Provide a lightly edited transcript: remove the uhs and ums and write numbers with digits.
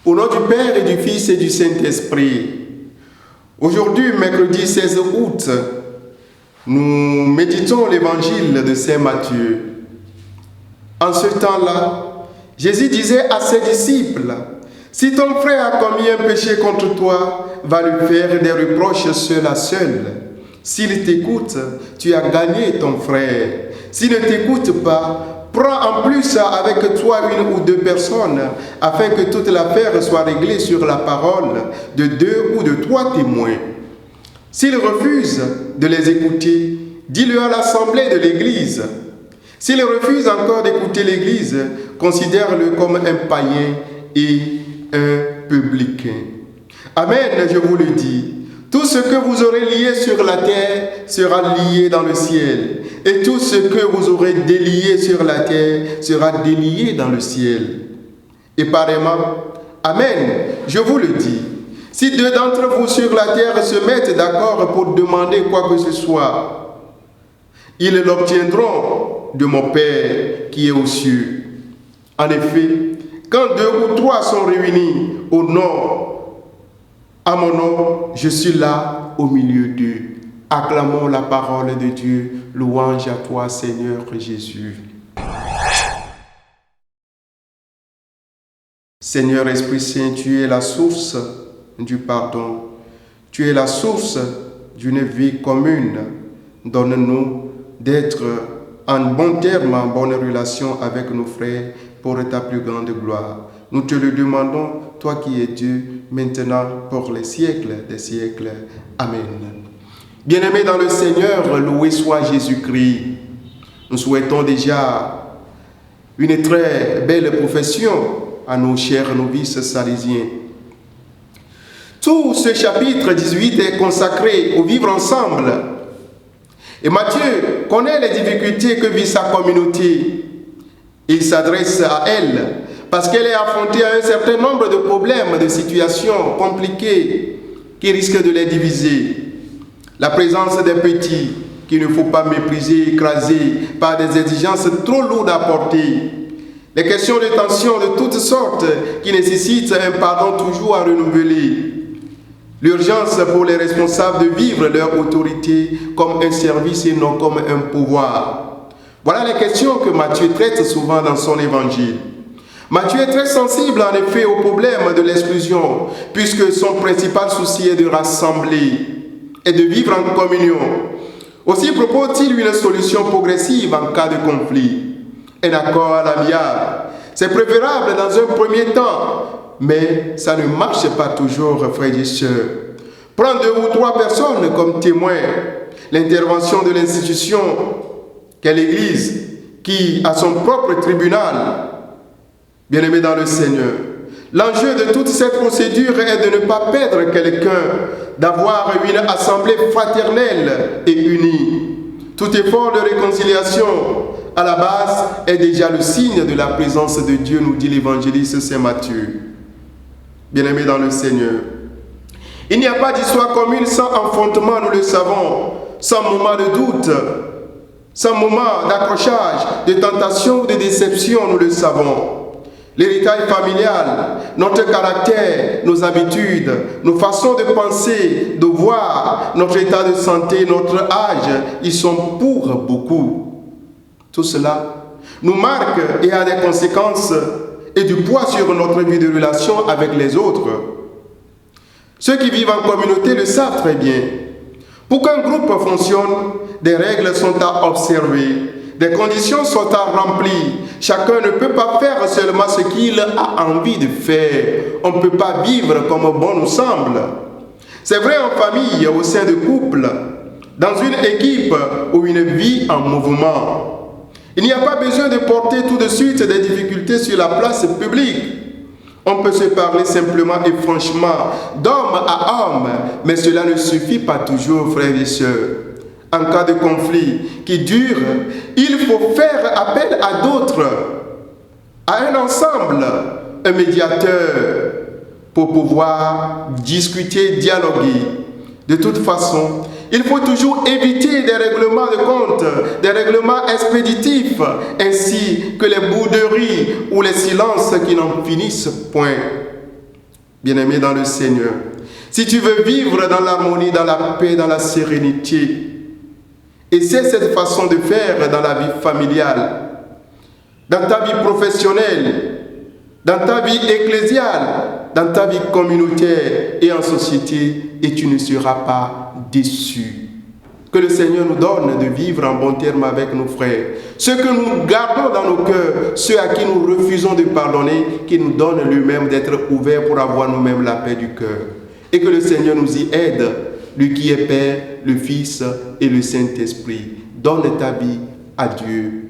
Au nom du Père et du Fils et du Saint-Esprit, aujourd'hui, mercredi 16 août, nous méditons l'évangile de Saint Matthieu. En ce temps-là, Jésus disait à ses disciples, « Si ton frère a commis un péché contre toi, va lui faire des reproches seul à seul. S'il t'écoute, tu as gagné ton frère. S'il ne t'écoute pas, prends en plus avec toi une ou deux personnes, afin que toute l'affaire soit réglée sur la parole de 2 ou de 3 témoins. S'il refuse de les écouter, dis-le à l'assemblée de l'Église. S'il refuse encore d'écouter l'Église, considère-le comme un païen et un publicain. Amen, je vous le dis. Tout ce que vous aurez lié sur la terre sera lié dans le ciel. Et tout ce que vous aurez délié sur la terre sera délié dans le ciel. Et pareillement, Amen, je vous le dis. Si 2 d'entre vous sur la terre se mettent d'accord pour demander quoi que ce soit, ils l'obtiendront de mon Père qui est aux cieux. En effet, quand 2 ou 3 sont réunis à mon nom, je suis là au milieu d'eux. Acclamons la parole de Dieu. Louange à toi, Seigneur Jésus. Seigneur Esprit Saint, tu es la source du pardon. Tu es la source d'une vie commune. Donne-nous d'être en bon terme, en bonne relation avec nos frères pour ta plus grande gloire. Nous te le demandons, toi qui es Dieu, maintenant pour les siècles des siècles. Amen. Bien-aimés dans le Seigneur, loué soit Jésus-Christ. Nous souhaitons déjà une très belle profession à nos chers novices salésiens. Tout ce chapitre 18 est consacré au vivre ensemble. Et Matthieu connaît les difficultés que vit sa communauté. Il s'adresse à elle parce qu'elle est affrontée à un certain nombre de problèmes, de situations compliquées qui risquent de les diviser. La présence des petits qu'il ne faut pas mépriser, écraser par des exigences trop lourdes à porter. Les questions de tension de toutes sortes qui nécessitent un pardon toujours à renouveler. L'urgence pour les responsables de vivre leur autorité comme un service et non comme un pouvoir. Voilà les questions que Matthieu traite souvent dans son évangile. Matthieu est très sensible en effet au problème de l'exclusion, puisque son principal souci est de rassembler et de vivre en communion. Aussi propose-t-il une solution progressive en cas de conflit, un accord à l'amiable. C'est préférable dans un premier temps, mais ça ne marche pas toujours, frères et sœurs. Prendre 2 ou 3 personnes comme témoins, l'intervention de l'institution qu'est l'Église, qui a son propre tribunal. Bien-aimés dans le Seigneur, l'enjeu de toute cette procédure est de ne pas perdre quelqu'un, d'avoir une assemblée fraternelle et unie. Tout effort de réconciliation, à la base, est déjà le signe de la présence de Dieu, nous dit l'évangéliste Saint Matthieu. Bien-aimés dans le Seigneur, il n'y a pas d'histoire commune sans affrontement, nous le savons, sans moment de doute, sans moment d'accrochage, de tentation ou de déception, nous le savons. L'héritage familial, notre caractère, nos habitudes, nos façons de penser, de voir, notre état de santé, notre âge, ils sont pour beaucoup. Tout cela nous marque et a des conséquences et du poids sur notre vie de relation avec les autres. Ceux qui vivent en communauté le savent très bien. Pour qu'un groupe fonctionne, des règles sont à observer. Des conditions sont à remplir. Chacun ne peut pas faire seulement ce qu'il a envie de faire. On ne peut pas vivre comme bon nous semble. C'est vrai en famille, au sein de couple, dans une équipe ou une vie en mouvement. Il n'y a pas besoin de porter tout de suite des difficultés sur la place publique. On peut se parler simplement et franchement, d'homme à homme, mais cela ne suffit pas toujours, frères et sœurs. En cas de conflit qui dure, il faut faire appel à d'autres, à un ensemble, un médiateur, pour pouvoir discuter, dialoguer. De toute façon, il faut toujours éviter des règlements de compte, des règlements expéditifs, ainsi que les bouderies ou les silences qui n'en finissent point. Bien-aimé dans le Seigneur, si tu veux vivre dans l'harmonie, dans la paix, dans la sérénité, et c'est cette façon de faire dans la vie familiale, dans ta vie professionnelle, dans ta vie ecclésiale, dans ta vie communautaire et en société, et tu ne seras pas déçu. Que le Seigneur nous donne de vivre en bon terme avec nos frères. Ceux que nous gardons dans nos cœurs, ceux à qui nous refusons de pardonner, qu'il nous donne lui-même d'être ouverts pour avoir nous-mêmes la paix du cœur. Et que le Seigneur nous y aide, lui qui est Père, le Fils et le Saint-Esprit. Donne ta vie à Dieu.